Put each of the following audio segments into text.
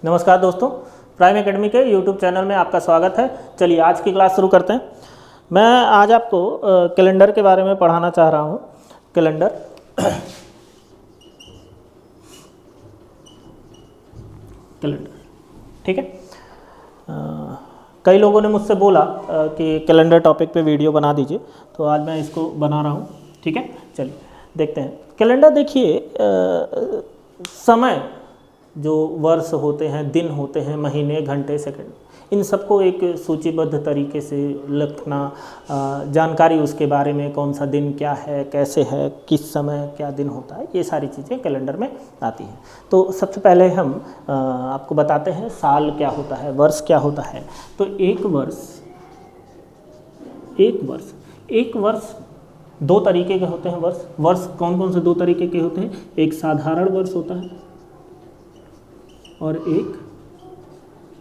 नमस्कार दोस्तों, prime academy के यूट्यूब चैनल में आपका स्वागत है। चलिए आज की क्लास शुरू करते हैं। मैं आज आपको कैलेंडर के बारे में पढ़ाना चाह रहा हूँ। कैलेंडर ठीक है। कई लोगों ने मुझसे बोला कि कैलेंडर टॉपिक पे वीडियो बना दीजिए, तो आज मैं इसको बना रहा हूँ। ठीक है, चलिए देखते हैं। कैलेंडर देखिए, समय जो वर्ष होते हैं, दिन होते हैं, महीने, घंटे, सेकंड, इन सबको एक सूचीबद्ध तरीके से लिखना, जानकारी उसके बारे में, कौन सा दिन क्या है, कैसे है, किस समय क्या दिन होता है, ये सारी चीज़ें कैलेंडर में आती हैं। तो सबसे पहले हम आपको बताते हैं साल क्या होता है, वर्ष क्या होता है। तो एक वर्ष दो तरीके के होते हैं। वर्ष कौन कौन से दो तरीके के होते हैं? एक साधारण वर्ष होता है और एक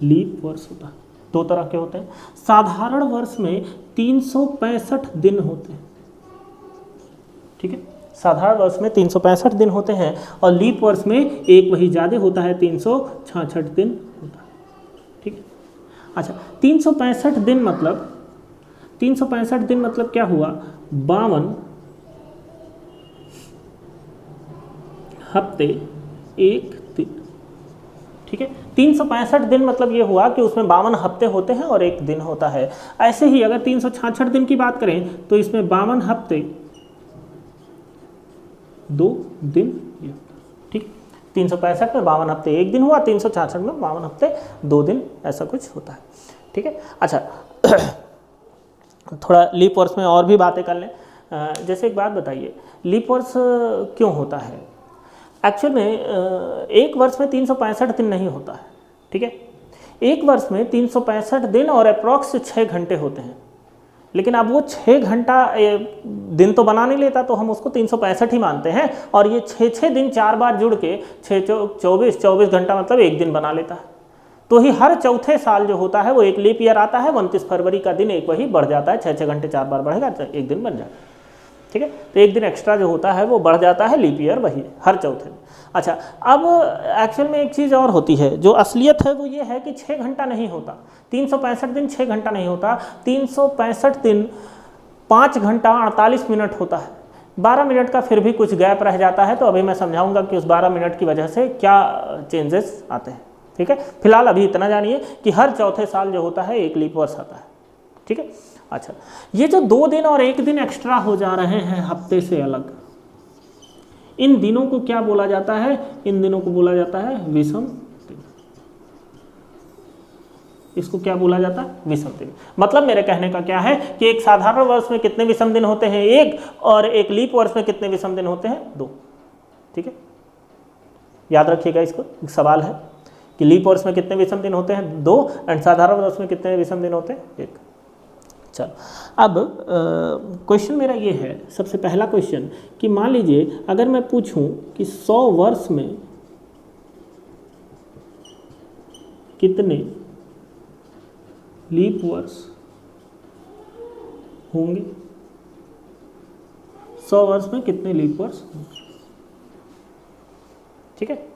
लीप वर्ष होता है। दो तरह के होते हैं। साधारण वर्ष में 365 दिन होते हैं। ठीक है, साधारण वर्ष में 365 दिन होते हैं और लीप वर्ष में एक वही ज़्यादा होता है, 366 दिन होता है। ठीक है, अच्छा 365 दिन मतलब क्या हुआ? 52 हफ्ते एक दिन। ठीक है, 365 दिन मतलब ये हुआ कि उसमें 52 हफ्ते होते हैं और एक दिन होता है। ऐसे ही अगर 366 दिन की बात करें तो इसमें 52 हफ्ते 2 दिन। ठीक, 365 में 52 हफ्ते एक दिन हुआ, 366 में 52 हफ्ते 2 दिन, ऐसा कुछ होता है। ठीक है, अच्छा थोड़ा लीप वर्ष में और भी बातें कर लें। जैसे एक बात बताइए, लीप वर्ष क्यों होता है? एक्चुअल में एक वर्ष में 365 दिन नहीं होता है। ठीक है, एक वर्ष में 365 दिन और अप्रॉक्स 6 घंटे होते हैं। लेकिन अब वो 6 घंटा दिन तो बना नहीं लेता, तो हम उसको 365 ही मानते हैं। और ये 6 दिन 4 बार जुड़ के 24 घंटा मतलब एक दिन बना लेता है। तो ही हर चौथे साल जो होता है वो एक लीप ईयर आता है। 29 फरवरी का दिन एक वही बढ़ जाता है, 6 घंटे 4 बार बढ़ेगा, एक दिन बन जाता है। ठीक है, तो एक दिन एक्स्ट्रा जो होता है वो बढ़ जाता है, लीप ईयर वही हर चौथे दिन। अच्छा, अब एक्चुअल में एक चीज़ और होती है जो असलियत है, वो ये है कि 6 घंटा नहीं होता। 365 दिन 6 घंटा नहीं होता। 365 दिन 5 घंटा 48 मिनट होता है। 12 मिनट का फिर भी कुछ गैप रह जाता है, तो अभी मैं समझाऊंगा कि उस 12 मिनट की वजह से क्या चेंजेस आते हैं। ठीक है, फिलहाल अभी इतना जानिए कि हर चौथे साल जो होता है एक लीप वर्ष आता है। ठीक है, अच्छा ये जो 2 दिन और 1 दिन एक्स्ट्रा हो जा रहे हैं हफ्ते से अलग, इन दिनों को क्या बोला जाता है? इन दिनों को बोला जाता है विषम दिन। इसको क्या बोला जाता है? विषम दिन। मतलब मेरे कहने का क्या है कि एक साधारण वर्ष में कितने विषम दिन होते हैं? 1। और एक लीप वर्ष में कितने विषम दिन होते हैं? 2। ठीक है, याद रखिएगा इसको, एक सवाल है कि लीप वर्ष में कितने विषम दिन होते हैं? 2। एंड साधारण वर्ष में कितने विषम दिन होते हैं? 1। चलो, अब क्वेश्चन मेरा ये है, सबसे पहला क्वेश्चन, कि मान लीजिए अगर मैं पूछूं कि 100 वर्ष में कितने लीप वर्ष होंगे? 100 वर्ष में कितने लीप वर्ष होंगे? ठीक है,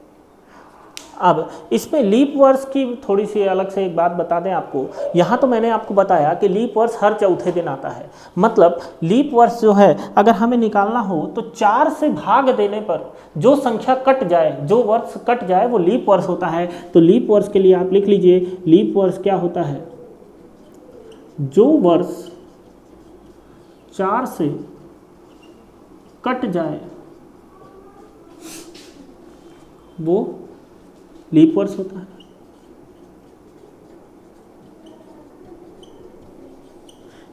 अब इसमें लीप वर्ष की थोड़ी सी अलग से एक बात बता दें आपको। यहाँ तो मैंने आपको बताया कि लीप वर्ष हर चौथे दिन आता है। मतलब लीप वर्ष जो है अगर हमें निकालना हो तो 4 से भाग देने पर जो संख्या कट जाए, जो वर्ष कट जाए, वो लीप वर्ष होता है। तो लीप वर्ष के लिए आप लिख लीजिए, लीप वर्ष क्या होता है? जो वर्ष 4 से कट जाए वो लीप वर्ष होता है।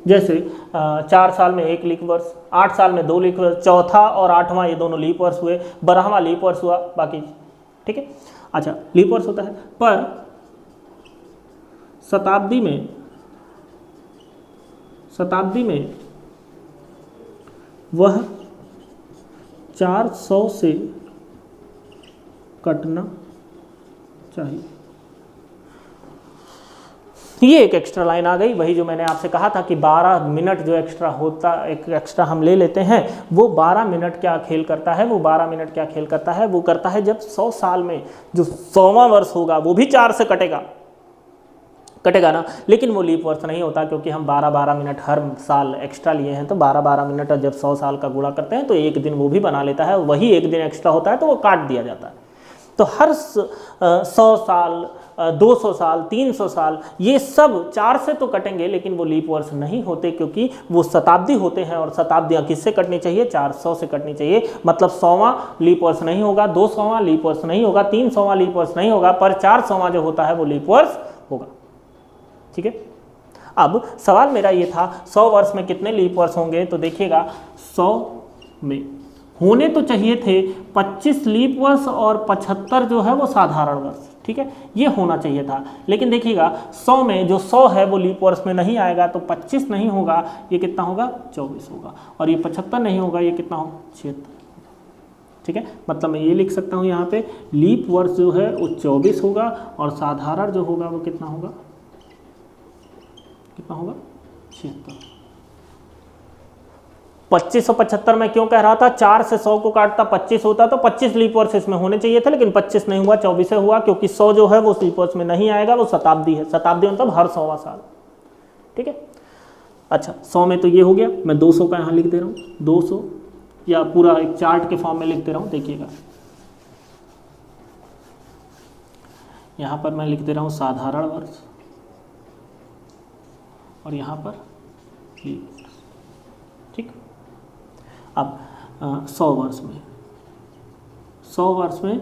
जैसे 4 साल में 1 लीप वर्ष, 8 साल में 2 लीप वर्ष, चौथा और 8वां ये दोनों लीप वर्ष हुए, 12वां लीप वर्ष हुआ, बाकी। ठीक है, अच्छा लीप वर्ष होता है। पर शताब्दी में वह 400 से कटना चाहिए। ये एक एक्स्ट्रा लाइन आ गई, वही जो मैंने आपसे कहा था कि 12 मिनट जो एक्स्ट्रा होता, एक एक्स्ट्रा हम ले लेते हैं, वो 12 मिनट क्या खेल करता है, वो 12 मिनट क्या खेल करता है, वो करता है जब 100 साल में जो 100वां वर्ष होगा वो भी 4 से कटेगा ना, लेकिन वो लीप वर्ष नहीं होता क्योंकि हम 12-12 मिनट हर साल एक्स्ट्रा लिए हैं, तो 12-12 मिनट जब 100 साल का गुणा करते हैं तो एक दिन वो भी बना लेता है, वही एक दिन एक्स्ट्रा होता है तो वो काट दिया जाता है। तो हर 100 साल, 200 साल, 300 साल, ये सब 4 से तो कटेंगे, लेकिन वो लीप वर्ष नहीं होते क्योंकि वो शताब्दी होते हैं, और शताब्दियाँ किससे कटनी चाहिए, 400 से कटनी चाहिए। मतलब 100वां लीप वर्ष नहीं होगा, 200वां लीप वर्ष नहीं होगा, 300वां लीप वर्ष नहीं होगा, पर 400वां जो होता है वो लीप वर्ष होगा। ठीक है, अब सवाल मेरा ये था 100 वर्ष में कितने लीप वर्ष होंगे, तो देखिएगा 100 में होने तो चाहिए थे 25 लीप वर्ष और 75 जो है वो साधारण वर्ष। ठीक है, ये होना चाहिए था, लेकिन देखिएगा 100 में जो 100 है वो लीप वर्ष में नहीं आएगा, तो 25 नहीं होगा, ये कितना होगा, 24 होगा, और ये 75 नहीं होगा, ये कितना होगा, 76। ठीक है, मतलब मैं ये लिख सकता हूँ यहाँ पे लीप वर्ष जो है वो 24 होगा, और साधारण जो होगा वो कितना होगा, 76। 2575 में क्यों कह रहा था, 4 से 100 को काटता 25 होता तो 25 लीप वर्ष इसमें होने चाहिए थे, लेकिन 25 नहीं हुआ, 24 हुआ, क्योंकि 100 जो है वो लीप वर्ष में नहीं आएगा, वो शताब्दी है। शताब्दी मतलब हर 100वां साल। ठीक है, अच्छा 100 में तो ये हो गया, मैं 200 का यहाँ लिख दे रहा हूँ, 200 या पूरा एक चार्ट के फॉर्म में लिख दे रहा हूँ। देखिएगा यहाँ पर मैं लिख दे रहा हूँ साधारण वर्ष, और यहाँ पर लीप वर्ष। ठीक, अब 100 वर्ष में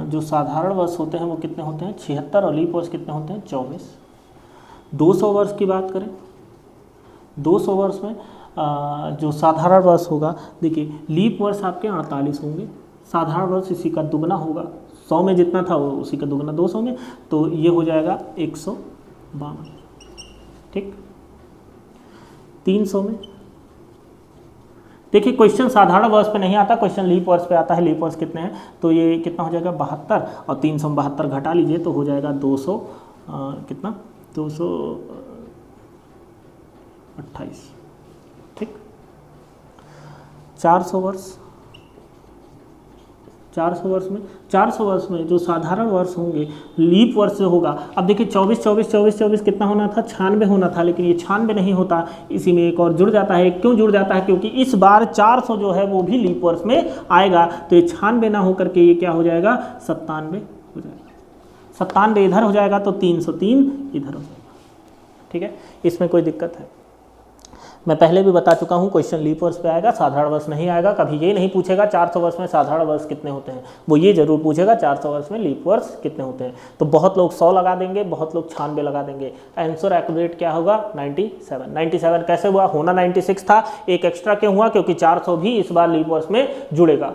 जो साधारण वर्ष होते हैं वो कितने होते हैं, 76, और लीप वर्ष कितने होते हैं, 24। 200 वर्ष की बात करें, 200 वर्ष में जो साधारण वर्ष होगा, देखिए लीप वर्ष आपके 48 होंगे, साधारण वर्ष इसी का दुगना होगा, 100 में जितना था वो उसी का दुगना 200 में, तो ये हो जाएगा 152। ठीक, 300 में देखिए क्वेश्चन साधारण वर्ष पे नहीं आता, क्वेश्चन लीप वर्ष पे आता है। लीप वर्ष कितने हैं, तो ये कितना हो जाएगा, 72, और 372 घटा लीजिए तो हो जाएगा 200 कितना, 228। ठीक, 400 वर्ष में जो साधारण वर्ष होंगे, लीप वर्ष जो होगा, अब देखिए 24 कितना होना था, 96 होना था, लेकिन ये 96 नहीं होता, इसी में एक और जुड़ जाता है। क्यों जुड़ जाता है, क्योंकि इस बार 400 जो है वो भी लीप वर्ष में आएगा, तो ये 96 ना होकर के ये क्या हो जाएगा, 97 हो जाएगा। 97 इधर हो जाएगा तो 303 इधर हो जाएगा। ठीक है, इसमें कोई दिक्कत है, मैं पहले भी बता चुका हूँ, क्वेश्चन लीप वर्ष पे आएगा, साधारण वर्ष नहीं आएगा। कभी ये नहीं पूछेगा 400 वर्ष में साधारण वर्ष कितने होते हैं, वो ये जरूर पूछेगा 400 वर्ष में लीप वर्ष कितने होते हैं। तो बहुत लोग 100 लगा देंगे, बहुत लोग 96 लगा देंगे। आंसर एक्यूरेट क्या होगा, 97। 97 कैसे हुआ, होना 96 था, एक एक्स्ट्रा क्यों हुआ, क्योंकि 400 भी इस बार लीप वर्ष में जुड़ेगा,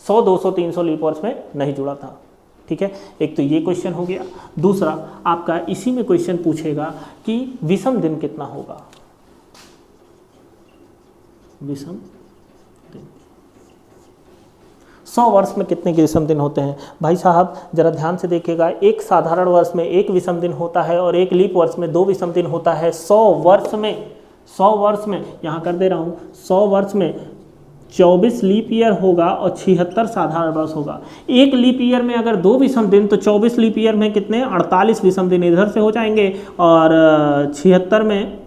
100, 200, 300 लीप वर्ष में नहीं जुड़ा था। ठीक है, एक तो ये क्वेश्चन हो गया। दूसरा आपका इसी में क्वेश्चन पूछेगा कि विषम दिन कितना होगा, विषम दिन 100 वर्ष में कितने के विषम दिन होते हैं। भाई साहब जरा ध्यान से देखिएगा, एक साधारण वर्ष में एक विषम दिन होता है और एक लीप वर्ष में 2 विषम दिन होता है। 100 वर्ष में यहाँ कर दे रहा हूँ, 100 वर्ष में 24 लीप ईयर होगा और 76 साधारण वर्ष होगा। एक लीप ईयर में अगर 2 विषम दिन, तो 24 लीप ईयर में कितने, 48 विषम दिन इधर से हो जाएंगे, और 76 में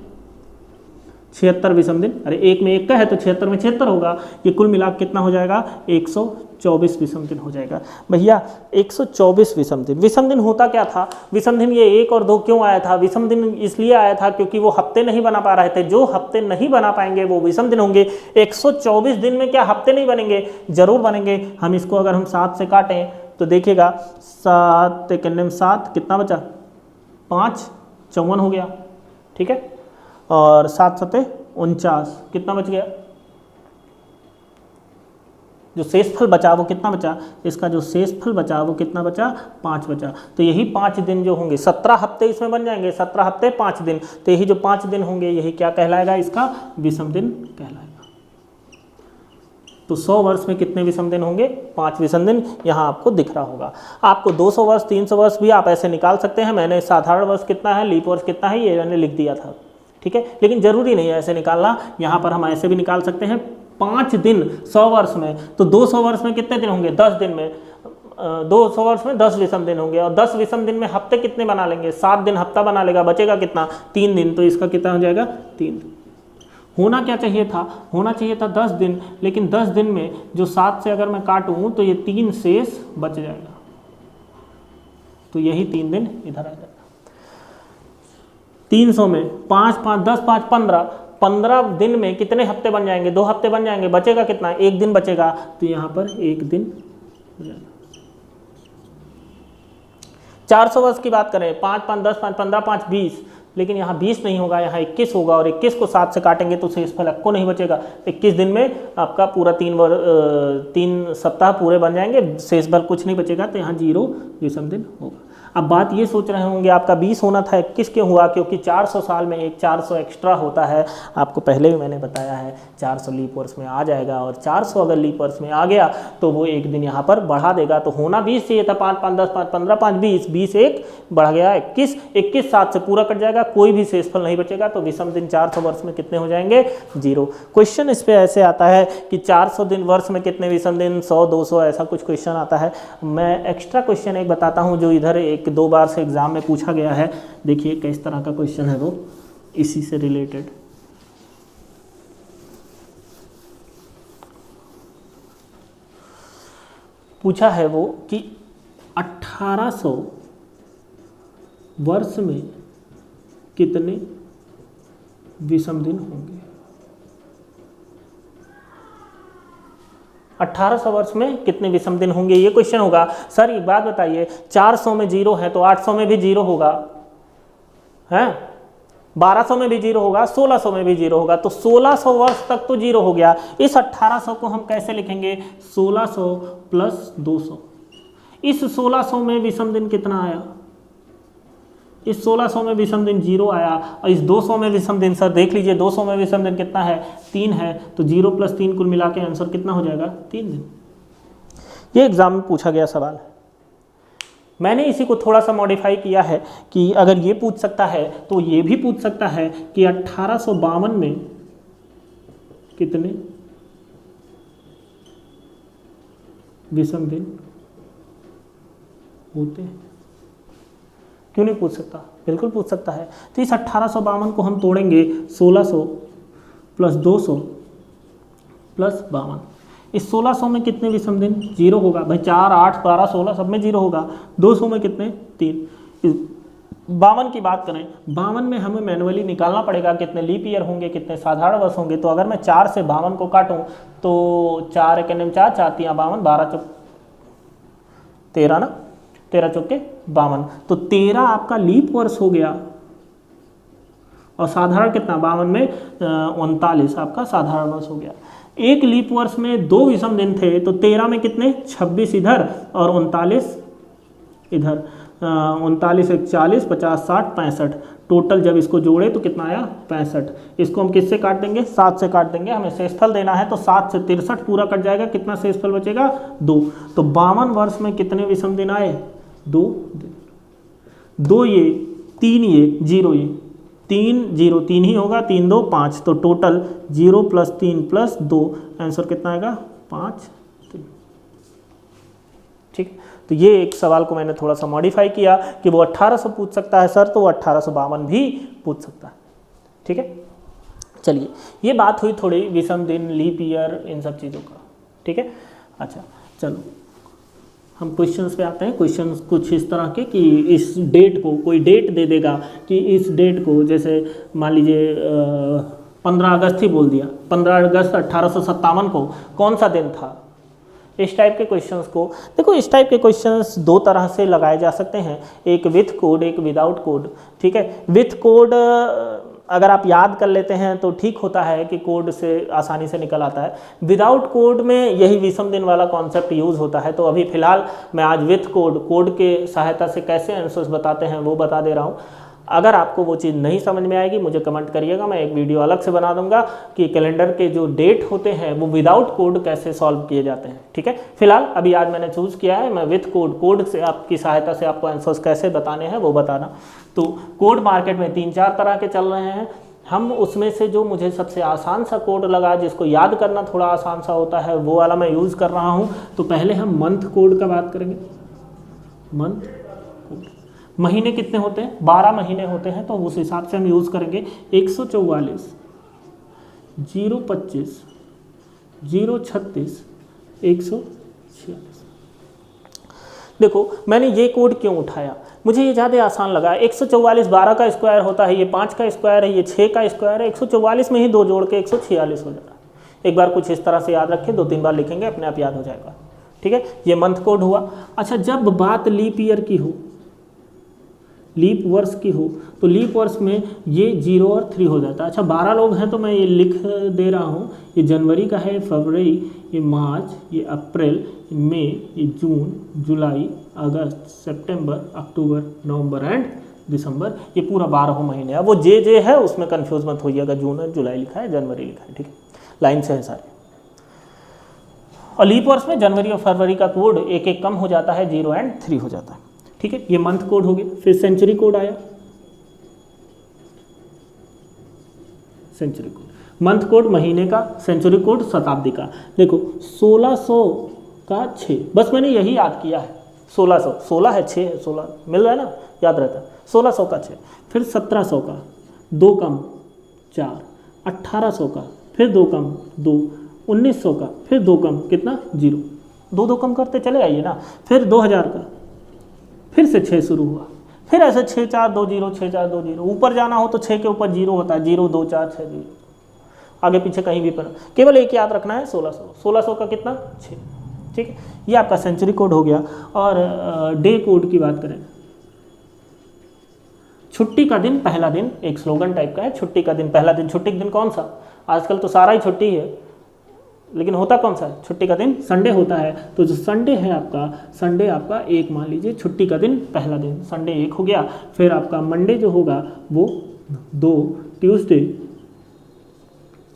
76 विषम दिन, अरे एक में एक का है तो 76 में 76 होगा, ये कुल मिलाकर कितना हो जाएगा, 124 विषम दिन हो जाएगा। भैया 124 विषम दिन, विषम दिन होता क्या था, विषम दिन ये 1 और 2 क्यों आया था, विषम दिन इसलिए आया था क्योंकि वो हफ्ते नहीं बना पा रहे थे, जो हफ्ते नहीं बना पाएंगे वो विषम दिन होंगे। 124 दिन में क्या हफ्ते नहीं बनेंगे, जरूर बनेंगे। हम इसको अगर हम 7 से काटें तो देखिएगा 7 में 7 कितना बचा, 5, 54 हो गया। ठीक है, और 7 7 49 कितना बच गया, जो शेषफल बचा वो कितना बचा, इसका जो शेषफल बचा वो कितना बचा, 5 बचा। तो यही 5 दिन जो होंगे, 17 हफ्ते इसमें बन जाएंगे, 17 हफ्ते 5 दिन, तो यही जो 5 दिन होंगे यही क्या कहलाएगा, इसका विषम दिन कहलाएगा। तो 100 वर्ष में कितने विषम दिन होंगे? 5 विषम दिन यहाँ आपको दिख रहा होगा। आपको 200 वर्ष 300 वर्ष भी आप ऐसे निकाल सकते हैं। मैंने साधारण वर्ष कितना है, लीप वर्ष कितना है, ये मैंने लिख दिया था, ठीक है। लेकिन ज़रूरी नहीं है ऐसे निकालना, यहाँ पर हम ऐसे भी निकाल सकते हैं। 5 दिन 100 वर्ष में, तो 200 वर्ष में कितने दिन होंगे? 10 दिन में 200 वर्ष में 10 विषम दिन होंगे, और 10 विषम दिन में हफ्ते कितने बना लेंगे? 7 दिन हफ्ता बना लेगा, बचेगा कितना? 3 दिन। तो इसका कितना हो जाएगा? 3 दिन। होना क्या चाहिए था? होना चाहिए था 10 दिन, लेकिन 10 दिन में जो 7 से अगर मैं काटूँ तो ये 3 शेष बच जाएगा, तो यही 3 दिन इधर आ जाएगा। 300 में 5 5 10 5 15, 15 दिन में कितने हफ्ते बन जाएंगे? 2 हफ्ते बन जाएंगे, बचेगा कितना? 1 दिन बचेगा, तो यहाँ पर 1 दिन हो जाएगा। 400 वर्ष की बात करें, 5 5 10 5 15 5 20, लेकिन यहाँ 20 नहीं होगा, यहाँ 21 होगा, और 21 को 7 से काटेंगे तो शेषफल को नहीं बचेगा। 21 दिन में आपका पूरा 3 सप्ताह पूरे बन जाएंगे, शेषफल कुछ नहीं बचेगा, तो यहाँ 0 विषम दिन होगा। अब बात ये सोच रहे होंगे आपका 20 होना था, 21 क्यों हुआ? क्योंकि 400 साल में एक 400 एक्स्ट्रा होता है, आपको पहले भी मैंने बताया है। 400 लीप वर्ष में आ जाएगा, और 400 अगर लीप वर्ष में आ गया तो वो 1 दिन यहाँ पर बढ़ा देगा। तो होना 20 चाहिए था, 5 5 10 5 15 5 20, 20 1 बढ़ गया 21, 21 7 से पूरा कट जाएगा, कोई भी शेषफल नहीं बचेगा, तो विषम दिन 400 वर्ष में कितने हो जाएंगे? 0। क्वेश्चन इस पे ऐसे आता है कि 400 दिन वर्ष में कितने विषम दिन? 100 200 ऐसा कुछ क्वेश्चन आता है। मैं एक्स्ट्रा क्वेश्चन एक बताता हूँ जो इधर 1-2 बार से एग्जाम में पूछा गया है। देखिए किस तरह का क्वेश्चन है वो, इसी से रिलेटेड। पूछा है वो कि 1800 वर्ष में कितने विषम दिन होंगे? 1800 वर्ष में कितने विषम दिन होंगे, ये क्वेश्चन होगा। सर एक बात बताइए, 400 में 0 है तो 800 में भी 0 होगा, है 1200 में भी 0 होगा, 1600 में भी 0 होगा, तो 1600 वर्ष तक तो 0 हो गया। इस 1800 को हम कैसे लिखेंगे? 1600 प्लस 200। इस 1600 में विषम दिन कितना आया? इस 1600 में विषम दिन 0 आया, और इस 200 में विषम दिन, सर देख लीजिए 200 में विषम दिन कितना है? 3 है, तो 0 + 3 कुल मिला के आंसर कितना हो जाएगा? 3 दिन। ये एग्जाम में पूछा गया सवाल है। मैंने इसी को थोड़ा सा मॉडिफाई किया है कि अगर ये पूछ सकता है तो ये भी पूछ सकता है कि 1852 में कितने विषम दिन होते हैं। क्यों नहीं पूछ सकता? बिल्कुल पूछ सकता है। तो इस 1852 को हम तोड़ेंगे, 1600 प्लस 200 प्लस 52। इस 1600 में कितने विषम दिन? 0 होगा भाई, 4 8 12 16 सब में 0 होगा। 200 में कितने? 3। 52 की बात करें, 52 में हमें मैनुअली निकालना पड़ेगा कितने लीप ईयर होंगे, कितने साधारण वर्ष होंगे। तो अगर मैं 4 से 52 को काटूं तो 4 1 4 4 3 52, 12 चौक 13 ना, 13 चौके 52, तो 13 आपका लीप वर्ष हो गया। और साधारण कितना? 52 में 39 आपका साधारण वर्ष हो गया। एक लीप वर्ष में 2 विषम दिन थे, तो 13 में कितने? 26 इधर और 39 इधर। 39 1 40 50 60 65, टोटल जब इसको जोड़े तो कितना आया? 65। इसको हम किससे काट देंगे? 7 से काट देंगे। हमें शेषफल देना है तो 7 से 63 पूरा कट जाएगा। कितना शेषफल बचेगा? 2। तो 52 वर्ष में कितने विषम दिन आए? 2 दिन। 2 ये 3 ये 0 ये 3 0 3 ही होगा, 3 2 5, तो टोटल 0 + 3 + 2 आंसर कितना आएगा? 5 3। ठीक, तो ये एक सवाल को मैंने थोड़ा सा मॉडिफाई किया कि वो 1800 पूछ सकता है सर, तो वो 1852 भी पूछ सकता है। ठीक है, चलिए ये बात हुई थोड़ी विषम दिन, लीप ईयर, इन सब चीज़ों का। ठीक है, अच्छा चलो हम क्वेश्चंस पे आते हैं। क्वेश्चंस कुछ इस तरह के कि इस डेट को, कोई डेट दे देगा कि इस डेट को, जैसे मान लीजिए 15 अगस्त ही बोल दिया, 15 अगस्त 1857 को कौन सा दिन था। इस टाइप के क्वेश्चंस को देखो, इस टाइप के क्वेश्चंस 2 तरह से लगाए जा सकते हैं, एक विथ कोड, एक विदाउट कोड। ठीक है, विथ कोड अगर आप याद कर लेते हैं तो ठीक होता है कि कोड से आसानी से निकल आता है। विदाउट कोड में यही विषम दिन वाला कॉन्सेप्ट यूज़ होता है। तो अभी फ़िलहाल मैं आज विथ कोड, कोड के सहायता से कैसे आंसर्स बताते हैं वो बता दे रहा हूँ। अगर आपको वो चीज़ नहीं समझ में आएगी मुझे कमेंट करिएगा, मैं एक वीडियो अलग से बना दूंगा कि कैलेंडर के जो डेट होते हैं वो विदाउट कोड कैसे सॉल्व किए जाते हैं। ठीक है, फिलहाल अभी आज मैंने चूज़ किया है मैं विथ कोड से आपकी सहायता से आपको आंसर्स कैसे बताने हैं वो बताना। तो कोड मार्केट में 3-4 तरह के चल रहे हैं, हम उसमें से जो मुझे सबसे आसान सा कोड लगा, जिसको याद करना थोड़ा आसान सा होता है, वो वाला मैं यूज़ कर रहा हूँ। तो पहले हम मंथ कोड का बात करेंगे। मंथ कोड, महीने कितने होते हैं? 12 महीने होते हैं, तो उस हिसाब से हम यूज़ करेंगे 144 025 036 146। देखो मैंने ये कोड क्यों उठाया, मुझे ये ज़्यादा आसान लगा। 144 12 का स्क्वायर होता है, ये 5 का स्क्वायर है, ये 6 का स्क्वायर है, 144 में ही 2 जोड़ के 146 हो जाता है। एक बार कुछ इस तरह से याद रखें, 2-3 बार लिखेंगे अपने आप याद हो जाएगा। ठीक है, ये मंथ कोड हुआ। अच्छा, जब बात लीप ईयर की हो, लीप वर्ष की हो, तो लीप वर्ष में ये 0 और 3 हो जाता है। अच्छा 12 लोग हैं तो मैं ये लिख दे रहा हूँ, ये जनवरी का है, फरवरी, ये मार्च, ये अप्रैल, मई, ये जून, जुलाई, अगस्त, सितंबर, अक्टूबर, नवंबर एंड दिसंबर, ये पूरा 12 महीने है। वो जे है उसमें कंफ्यूज मत होइएगा, जून और जुलाई लिखा है, जनवरी लिखा है। ठीक है, लाइन से है सारे। और लीप वर्ष में जनवरी और फरवरी का कोड एक एक कम हो जाता है, 0 एंड 3 हो जाता है। ठीक है, ये मंथ कोड हो गया। फिर सेंचुरी कोड आया, सेंचुरी कोड, मंथ कोड महीने का, सेंचुरी कोड शताब्दी का। देखो 1600 का 6, बस मैंने यही याद किया है। 1600, 16 है, 6 है, 16 मिल रहा है ना, याद रहता है। 1600 का 6, फिर 1700 का 2 कम 4, 1800 का फिर 2 कम 2, 1900 का फिर 2 कम कितना 0, 2 कम करते चले आइए ना। फिर 2000 का फिर से 6 शुरू हुआ, फिर ऐसे 6 4 2 0 6 4 2 0, ऊपर जाना हो तो 6 के ऊपर 0 होता है, 0 2 4 6 0, आगे पीछे कहीं भी पर केवल एक याद रखना है 1600 का कितना 6। ठीक है, ये आपका सेंचुरी कोड हो गया। और डे कोड की बात करें, छुट्टी का दिन, पहला दिन, एक स्लोगन टाइप का है, छुट्टी का दिन, पहला दिन। छुट्टी का दिन कौन सा? आजकल तो सारा ही छुट्टी है, लेकिन होता कौन सा है? छुट्टी का दिन संडे होता है। तो जो संडे है आपका, संडे आपका 1 मान लीजिए, छुट्टी का दिन पहला दिन संडे 1 हो गया। फिर आपका मंडे जो होगा वो 2, Tuesday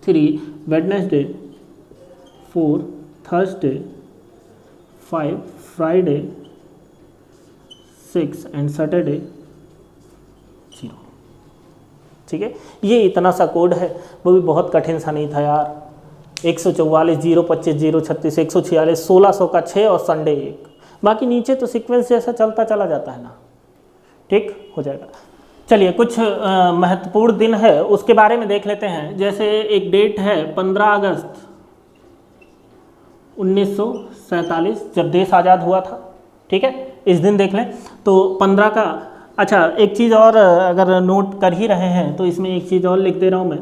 3, Wednesday 4, Thursday 5, Friday 6 and Saturday 0। ठीक है, ये इतना सा कोड है, वो भी बहुत कठिन सा नहीं था यार। 144 025 036 146 1600 का 6 और संडे 1, बाकी नीचे तो सीक्वेंस जैसा चलता चला जाता है ना। ठीक हो जाएगा। चलिए कुछ महत्वपूर्ण दिन है उसके बारे में देख लेते हैं। जैसे एक डेट है 15 अगस्त 1947, जब देश आज़ाद हुआ था। ठीक है, इस दिन देख लें तो 15 का। अच्छा एक चीज़ और अगर नोट कर ही रहे हैं तो इसमें एक चीज़ और लिख दे रहा हूँ मैं,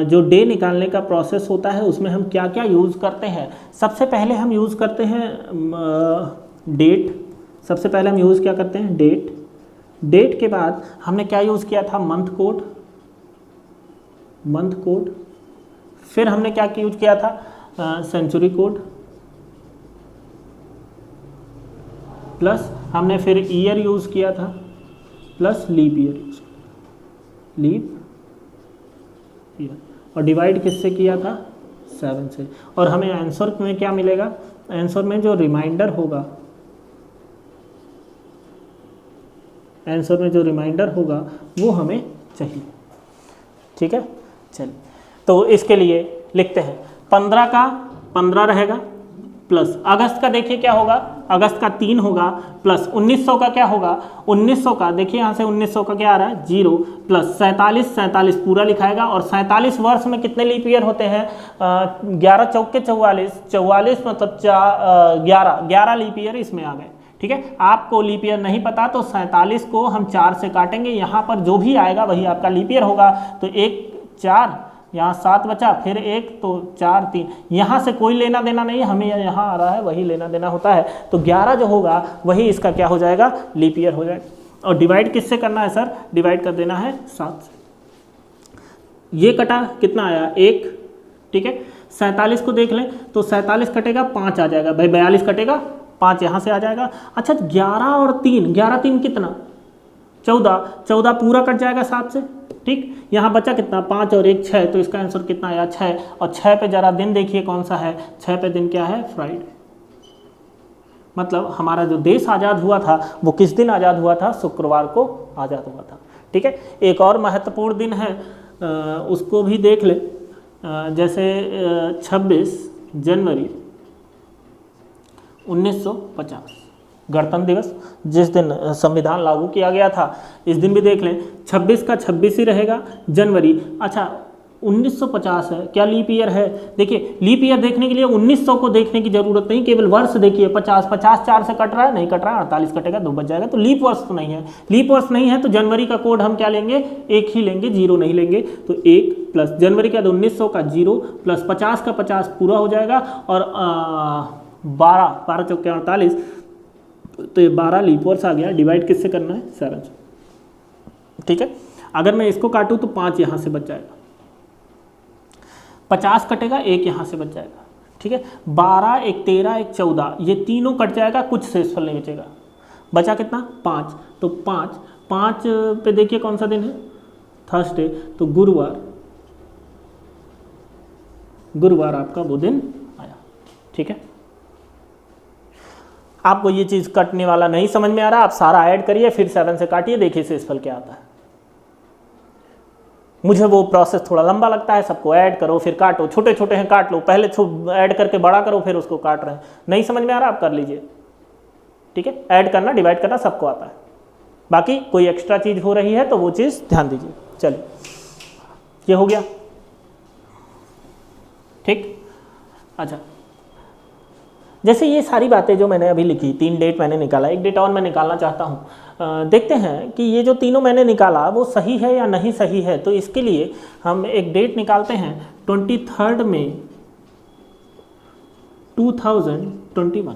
जो डे निकालने का प्रोसेस होता है उसमें हम क्या क्या यूज़ करते हैं। सबसे पहले हम यूज़ करते हैं डेट, सबसे पहले हम यूज़ क्या करते हैं डेट। डेट के बाद हमने क्या यूज़ किया था मंथ कोड, मंथ कोड। फिर हमने क्या यूज़ किया था सेंचुरी कोड, प्लस हमने फिर ईयर यूज़ किया था, plus leap year use, leap year. और डिवाइड किससे किया था 7 से। और हमें आंसर में क्या मिलेगा, आंसर में जो रिमाइंडर होगा, आंसर में जो रिमाइंडर होगा वो हमें चाहिए। ठीक है, चलिए तो इसके लिए लिखते हैं 15 का 15 रहेगा, प्लस अगस्त का देखिए क्या होगा, अगस्त का 3 होगा, प्लस 1900 का क्या होगा, 1900 का देखिए यहाँ से 1900 का क्या आ रहा है 0, प्लस 47 पूरा लिखाएगा। और 47 वर्ष में कितने लीप ईयर होते हैं 11 चौके 44 मतलब 11 लीप ईयर इसमें आ गए। ठीक है, आपको लीप ईयर नहीं पता तो 47 को हम 4 से काटेंगे, यहाँ पर जो भी आएगा वही आपका लीप ईयर होगा। तो 1 4, यहाँ 7 बचा, फिर 1 तो 4 3, यहाँ से कोई लेना देना नहीं है, हमें यहाँ आ रहा है वही लेना देना होता है। तो 11 जो होगा वही इसका क्या हो जाएगा लीप ईयर हो जाएगा। और डिवाइड किससे करना है सर, डिवाइड कर देना है 7 से। ये कटा कितना आया 1। ठीक है, 47 को देख लें तो 47 कटेगा 5 आ जाएगा भाई, 42 कटेगा 5 यहाँ से आ जाएगा। अच्छा 11 और 3, 11 3 कितना 14 पूरा कट जाएगा 7 से, ठीक। यहाँ बचा कितना, 5 और 1 6, तो इसका आंसर कितना आया 6। और 6 पे जरा दिन देखिए कौन सा है, 6 पे दिन क्या है, फ्राइडे। मतलब हमारा जो देश आज़ाद हुआ था वो किस दिन आज़ाद हुआ था, शुक्रवार को आज़ाद हुआ था, ठीक है। एक और महत्वपूर्ण दिन है, उसको भी देख ले, जैसे 26 जनवरी 1950 गणतंत्र दिवस, जिस दिन संविधान लागू किया गया था, इस दिन भी देख लें। 26 का 26 ही रहेगा, जनवरी। अच्छा 1950 है, क्या लीप ईयर है? देखिए लीप ईयर देखने के लिए 1900 को देखने की जरूरत नहीं, केवल वर्ष देखिए। 50 4 से कट रहा है, नहीं कट रहा है, 48 कटेगा, 2 बच जाएगा, तो लीप वर्ष तो नहीं है। लीप वर्ष नहीं है तो जनवरी का कोड हम क्या लेंगे, 1 ही लेंगे, 0 नहीं लेंगे। तो 1 प्लस जनवरी का 1900 का 0 प्लस 50 का 50 पूरा हो जाएगा, और 12 चौके 48, तो ये 12 लीप वर्ष आ गया। डिवाइड किससे करना है, 7 से, ठीक है। अगर मैं इसको काटूं तो 5 यहाँ से बच जाएगा, 50 कटेगा, 1 यहाँ से बच जाएगा, ठीक है। 12 1 13 1 14, ये तीनों कट जाएगा, कुछ शेषफल नहीं बचेगा। बचा कितना, 5। तो 5 पे देखिए कौन सा दिन है, थर्सडे, तो गुरुवार आपका वो दिन आया, ठीक है। आपको ये चीज़ कटने वाला नहीं समझ में आ रहा, आप सारा ऐड करिए, फिर 7 से काटिए, देखिए शेषफल क्या आता है। मुझे वो प्रोसेस थोड़ा लंबा लगता है, सबको ऐड करो फिर काटो, छोटे छोटे हैं काट लो, पहले ऐड करके बड़ा करो फिर उसको काट रहे हैं, नहीं समझ में आ रहा आप कर लीजिए, ठीक है। ऐड करना डिवाइड करना सबको आता है, बाकी कोई एक्स्ट्रा चीज़ हो रही है तो वो चीज़ ध्यान दीजिए। चलिए ये हो गया, ठीक। अच्छा जैसे ये सारी बातें जो मैंने अभी लिखी, 3 डेट मैंने निकाला, एक डेट और मैं निकालना चाहता हूँ। देखते हैं कि ये जो तीनों मैंने निकाला वो सही है या नहीं सही है। तो इसके लिए हम एक डेट निकालते हैं, 23 मई 2021,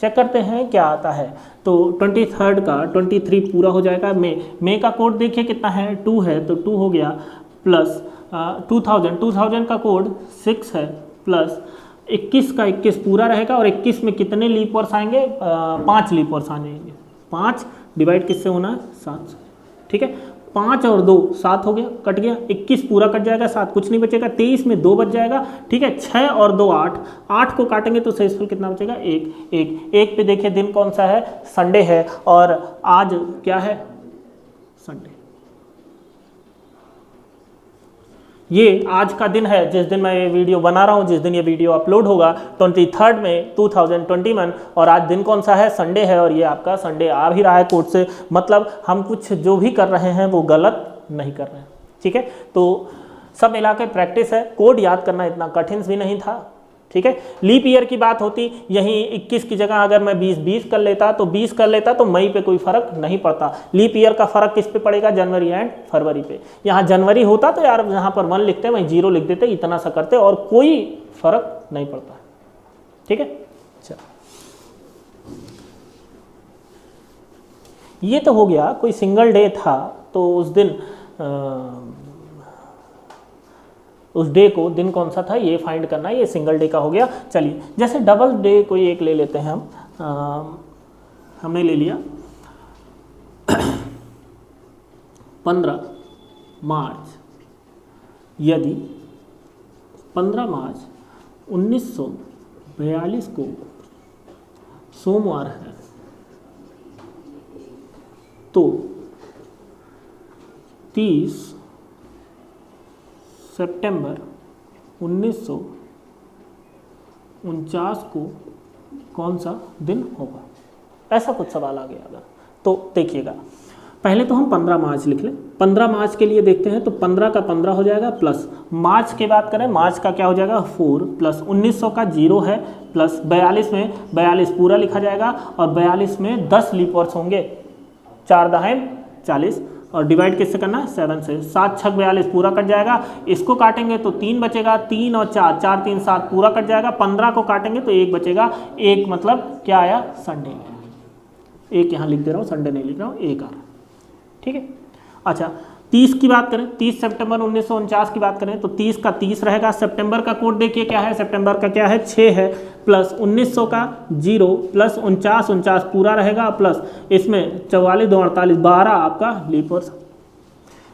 चेक करते हैं क्या आता है। तो 23 का 23 पूरा हो जाएगा, मई का कोड देखिए कितना है, 2 है, तो 2 हो गया, प्लस 2000 का कोड 6 है, प्लस 21 का 21 पूरा रहेगा, और 21 में कितने लीप वर्ष आएंगे, 5 लीप वर्ष आ जाएंगे। 5 डिवाइड किससे होना है, 7 से, ठीक है। 5 और 2 7 हो गया, कट गया, 21 पूरा कट जाएगा, 7 कुछ नहीं बचेगा, 23 में 2 बच जाएगा, ठीक है। 6 और 2 8 को काटेंगे तो शेषफल कितना बचेगा, 1 पे देखिए दिन कौन सा है, संडे है, और आज क्या है, संडे। ये आज का दिन है जिस दिन मैं ये वीडियो बना रहा हूँ, जिस दिन ये वीडियो अपलोड होगा 23 मई 2021, और आज दिन कौन सा है, संडे है, और ये आपका संडे आ भी रहा है कोर्ट से, मतलब हम कुछ जो भी कर रहे हैं वो गलत नहीं कर रहे हैं, ठीक है। तो सब मिला के प्रैक्टिस है, कोड याद करना इतना कठिन भी नहीं था, ठीक है। लीप ईयर की बात होती, यहीं 21 की जगह अगर मैं 20 कर लेता तो 20 कर लेता तो मई पे कोई फर्क नहीं पड़ता। लीप ईयर का फर्क किस पे पड़ेगा, जनवरी एंड फरवरी पे। यहाँ जनवरी होता तो यार यहाँ पर 1 लिखते, वहीं 0 लिख देते, इतना सा करते और कोई फर्क नहीं पड़ता, ठीक है। चलो ये तो हो गया, कोई सिंगल डे था तो उस दिन उस डे को, दिन कौन सा था ये फाइंड करना, ये सिंगल डे का हो गया। चलिए जैसे डबल डे कोई एक ले लेते हैं हम, हमने ले लिया 15 मार्च। यदि 15 मार्च 1942 को सोमवार है तो 30 सितंबर 1949 को कौन सा दिन होगा, ऐसा कुछ सवाल आ गया अगर तो देखिएगा। पहले तो हम 15 मार्च लिख लें। 15 मार्च के लिए देखते हैं तो 15 का 15 हो जाएगा, प्लस मार्च की बात करें, मार्च का क्या हो जाएगा 4, प्लस 1900 का 0 है, प्लस 42 में 42 पूरा लिखा जाएगा, और 42 में 10 लीप वर्ष होंगे, 4 दाएं 40, और डिवाइड किससे करना है 7 से। 7 6 42 पूरा कट जाएगा, इसको काटेंगे तो 3 बचेगा, 3 और 4 4 3 7 पूरा कट जाएगा। 15 को काटेंगे तो 1 बचेगा, 1 मतलब क्या आया, संडे। 1 यहाँ लिख दे रहा हूँ, संडे नहीं लिख रहा हूँ, 1 आ रहा, ठीक है। अच्छा 30 की बात करें, 30 सितंबर 1949 की बात करें तो 30 का 30 रहेगा। सितंबर का कोड देखिए क्या है, सितंबर का क्या है 6 है, प्लस 1900 का 0 प्लस 49 पूरा रहेगा, प्लस इसमें 44 2 48 12 आपका लीप वर्ष।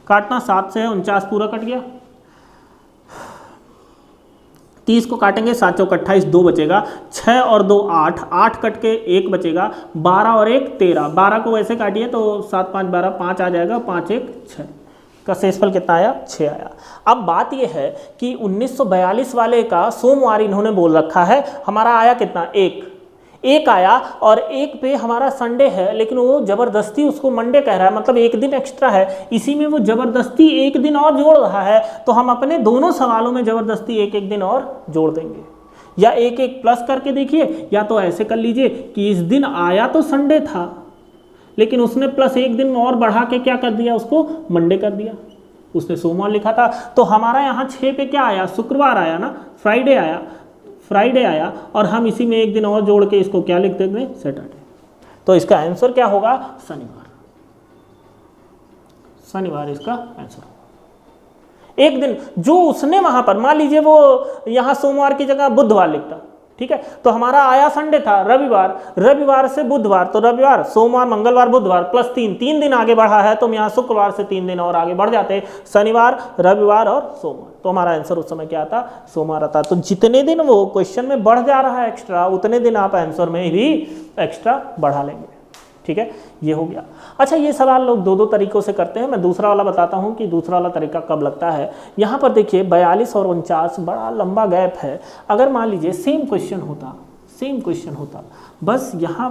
काटना 7 से है, 49 पूरा कट गया। 30 को काटेंगे 7 चौक 28 2 बचेगा, 6 और 2 8, 8 कट के 1 बचेगा, 12 और 1 13, 12 को वैसे काटिए तो 7 5 12 5 आ जाएगा, 5 1 6 का शेषफल कितना आया 6 आया। अब बात यह है कि 1942 वाले का सोमवार इन्होंने बोल रखा है, हमारा आया कितना 1 आया, और 1 पे हमारा संडे है, लेकिन वो जबरदस्ती उसको मंडे कह रहा है, मतलब 1 दिन एक्स्ट्रा है, इसी में वो जबरदस्ती 1 दिन और जोड़ रहा है, तो हम अपने दोनों सवालों में जबरदस्ती 1 दिन और जोड़ देंगे, या 1 प्लस करके देखिए, या तो ऐसे कर लीजिए कि इस दिन आया तो संडे था, लेकिन उसने प्लस 1 दिन और बढ़ा के क्या कर दिया, उसको मंडे कर दिया, उसने सोमवार लिखा था, तो हमारा यहाँ 6 पे क्या आया, शुक्रवार आया ना, फ्राइडे आया, और हम इसी में 1 दिन और जोड़ के इसको क्या लिख देंगे, सैटरडे। तो इसका आंसर क्या होगा, शनिवार इसका आंसर। 1 दिन जो उसने वहां पर, मान लीजिए वो यहां सोमवार की जगह बुधवार लिखता, ठीक है, तो हमारा आया संडे था, रविवार से बुधवार, तो रविवार सोमवार मंगलवार बुधवार प्लस 3 दिन आगे बढ़ा है, तो हम यहाँ शुक्रवार से 3 दिन और आगे बढ़ जाते, शनिवार रविवार और सोमवार, तो हमारा आंसर उस समय क्या आता, सोमवार आता। तो जितने दिन वो क्वेश्चन में बढ़ जा रहा है एक्स्ट्रा, उतने दिन आप आंसर में भी एक्स्ट्रा बढ़ा लेंगे, ठीक है, ये हो गया। अच्छा, ये सवाल लोग 2 तरीकों से करते हैं, मैं दूसरा वाला बताता हूँ कि दूसरा वाला तरीका कब लगता है। यहाँ पर देखिए 42 और 49 बड़ा लंबा गैप है, अगर मान लीजिए सेम क्वेश्चन होता, बस यहाँ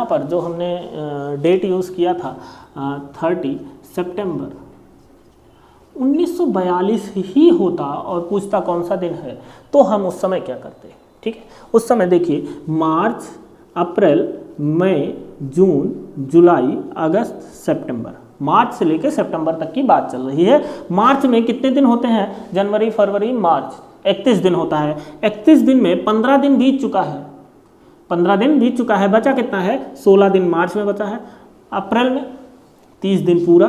पर जो हमने डेट यूज़ किया था 30 सितंबर 1942 ही होता और पूछता कौन सा दिन है, तो हम उस समय क्या करते, ठीक है। उस समय देखिए मार्च अप्रैल मई जून जुलाई अगस्त सितंबर, मार्च से लेकर सितंबर तक की बात चल रही है। मार्च में कितने दिन होते हैं, जनवरी फरवरी मार्च 31 दिन होता है, 31 दिन में 15 दिन बीत चुका है, 15 दिन बीत चुका है, बचा कितना है 16 दिन मार्च में बचा है, अप्रैल में 30 दिन पूरा,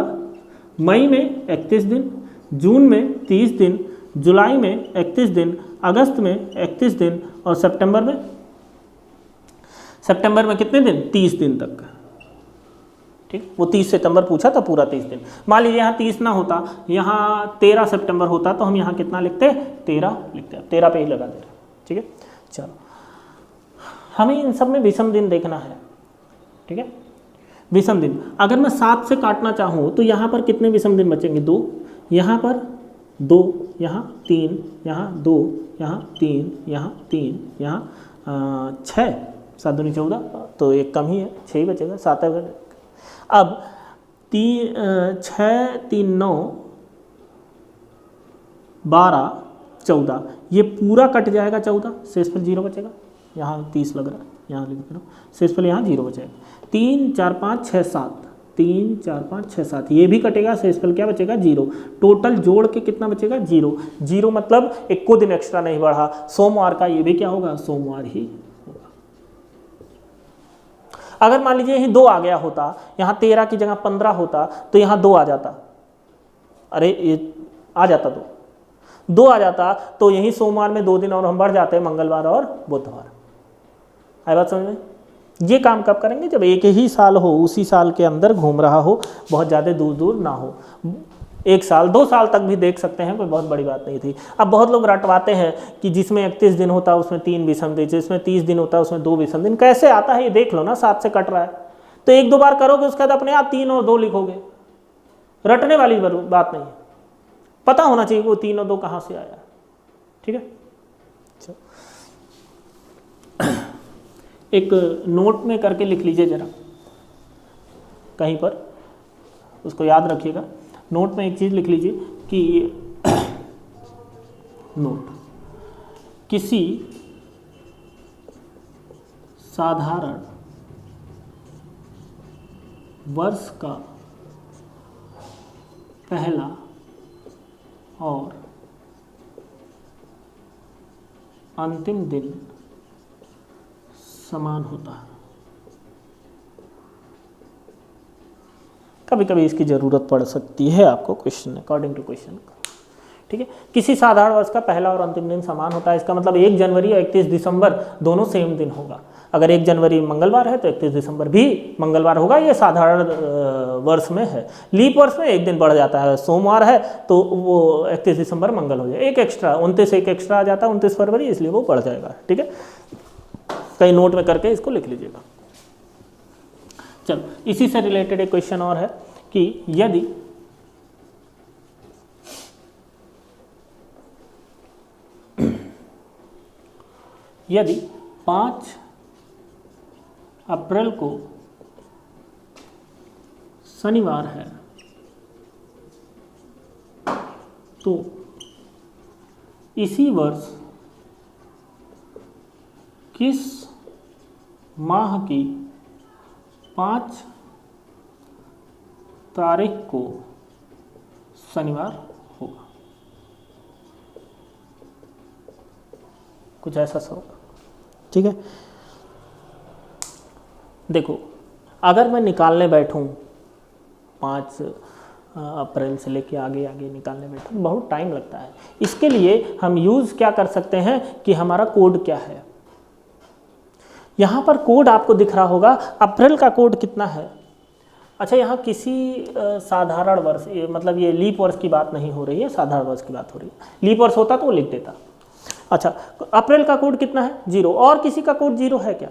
मई में 31 दिन, जून में 30 दिन, जुलाई में 31 दिन, अगस्त में 31 दिन, और सितंबर में कितने दिन, 30 दिन तक, ठीक। वो 30 सितंबर पूछा था, पूरा 30 दिन। मान लीजिए यहाँ 30 ना होता, यहाँ 13 सितंबर होता, तो हम यहाँ कितना लिखते, 13 लिखते, 13 पे ही लगा दे रहे, ठीक है। चलो, हमें इन सब में विषम दिन देखना है, ठीक है। विषम दिन अगर मैं 7 से काटना चाहूँ तो यहाँ पर कितने विषम दिन बचेंगे, 2, यहाँ पर 2, यहाँ 3, यहाँ 2, यहाँ 3, यहाँ 3, यहाँ 6, 7 दूनी 14, तो एक कम ही है, 6 ही बचेगा, 7 है। अब 6 3 9 12 14, ये पूरा कट जाएगा 14, शेषफल 0 बचेगा, यहाँ 30 लग रहा है, यहाँ लिख रहा हूँ, शेषफल यहाँ 0 बचेगा, 3 4 5 6 7, 3 4 5 6 7, ये भी कटेगा, शेषफल क्या बचेगा 0, टोटल जोड़ के कितना बचेगा 0, 0 मतलब 1 दिन एक्स्ट्रा नहीं बढ़ा, सोमवार का ये भी क्या होगा, सोमवार ही होगा। अगर मान लीजिए यही 2 आ गया होता, यहाँ 13 की जगह 15 होता, तो यहाँ 2 आ जाता, अरे ये आ जाता 2 आ जाता, तो यही सोमवार में 2 दिन और हम बढ़ जाते, मंगलवार और बुधवार। आई बात समझ में। ये काम कब करेंगे, जब एक ही साल हो, उसी साल के अंदर घूम रहा हो, बहुत ज़्यादा दूर दूर ना हो, 1 साल 2 साल तक भी देख सकते हैं, कोई बहुत बड़ी बात नहीं थी। अब बहुत लोग रटवाते हैं कि जिसमें 31 दिन होता है उसमें 3 विषम दिन, जिसमें 30 दिन होता है उसमें 2 विषम दिन, कैसे आता है ये देख लो ना, 7 से कट रहा है, तो 1 2 बार करोगे उसके बाद अपने आप 3 और 2 लिखोगे, रटने वाली बात नहीं है, पता होना चाहिए वो 3 और 2 कहाँ से आया, ठीक है। एक नोट में करके लिख लीजिए जरा कहीं पर, उसको याद रखिएगा। नोट में एक चीज़ लिख लीजिए कि नोट किसी साधारण वर्ष का पहला और अंतिम दिन समान होता है। कभी कभी इसकी ज़रूरत पड़ सकती है आपको क्वेश्चन अकॉर्डिंग टू क्वेश्चन। ठीक है, किसी साधारण वर्ष का पहला और अंतिम दिन समान होता है, इसका मतलब 1 जनवरी और 31 दिसंबर दोनों सेम दिन होगा। अगर 1 जनवरी मंगलवार है तो 31 दिसंबर भी मंगलवार होगा, ये साधारण वर्ष में है। लीप वर्ष में एक दिन बढ़ जाता है, सोमवार है तो वो 31 दिसंबर मंगल हो जाए, एक एक्स्ट्रा 29 एक एक्स्ट्रा आ जाता है 29 फरवरी, इसलिए वो बढ़ जाएगा। ठीक है, कहीं नोट में करके इसको लिख लीजिएगा। चलो, इसी से रिलेटेड एक क्वेश्चन और है कि यदि 5 अप्रैल को शनिवार है तो इसी वर्ष किस माह की 5 तारीख को शनिवार होगा? कुछ ऐसा सा होगा। ठीक है, देखो अगर मैं निकालने बैठूं 5 अप्रैल से लेके आगे आगे निकालने बैठूं, बहुत टाइम लगता है। इसके लिए हम यूज़ क्या कर सकते हैं कि हमारा कोड क्या है। यहाँ पर कोड आपको दिख रहा होगा, अप्रैल का कोड कितना है। अच्छा, यहाँ किसी साधारण वर्ष, मतलब ये लीप वर्ष की बात नहीं हो रही है, साधारण वर्ष की बात हो रही है। लीप वर्ष होता तो वो लिख देता। अच्छा, अप्रैल का कोड कितना है? 0। और किसी का कोड 0 है क्या?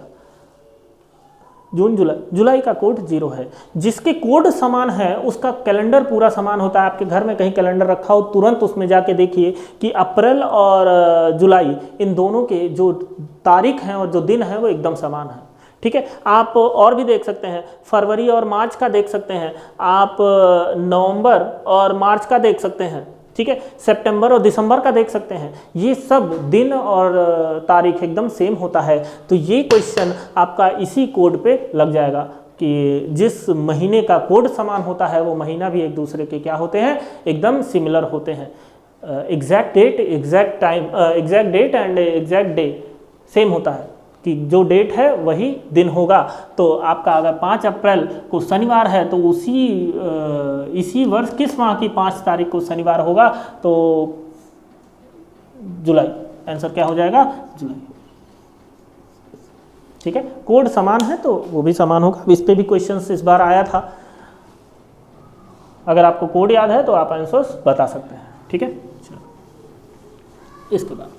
जून जुलाई का कोड 0 है। जिसके कोड समान है उसका कैलेंडर पूरा समान होता है। आपके घर में कहीं कैलेंडर रखा हो, तुरंत उसमें जाके देखिए कि अप्रैल और जुलाई, इन दोनों के जो तारीख हैं और जो दिन हैं वो एकदम समान है। ठीक है, आप और भी देख सकते हैं, फरवरी और मार्च का देख सकते हैं, आप नवंबर और मार्च का देख सकते हैं। ठीक है, सितंबर और दिसंबर का देख सकते हैं। ये सब दिन और तारीख एकदम सेम होता है। तो ये क्वेश्चन आपका इसी कोड पे लग जाएगा कि जिस महीने का कोड समान होता है वो महीना भी एक दूसरे के क्या होते हैं, एकदम सिमिलर होते हैं। Exact date, exact time, exact date and exact day same होता है कि जो डेट है वही दिन होगा। तो आपका अगर 5 अप्रैल को शनिवार है तो इसी वर्ष किस माह की 5 तारीख को शनिवार होगा? तो जुलाई। आंसर क्या हो जाएगा? जुलाई। ठीक है, कोड समान है तो वो भी समान होगा। इस पे भी क्वेश्चंस इस बार आया था, अगर आपको कोड याद है तो आप आंसर्स बता सकते हैं। ठीक है, इसके बाद